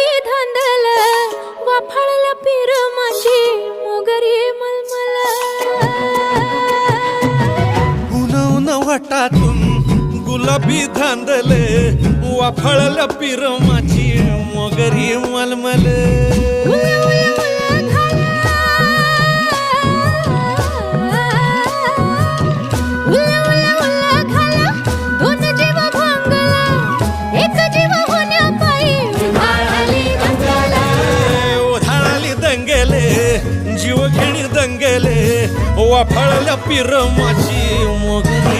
गुलाबी धांदल वाफाळल्या पिरमाची मोगरी मलमल उन वाटातून गुलाबी धांदले वाफाळल्या पिरमाची मोगरी मलमल जीव घेणी दंगेले वाफाळल्या पिरमाची मोगरी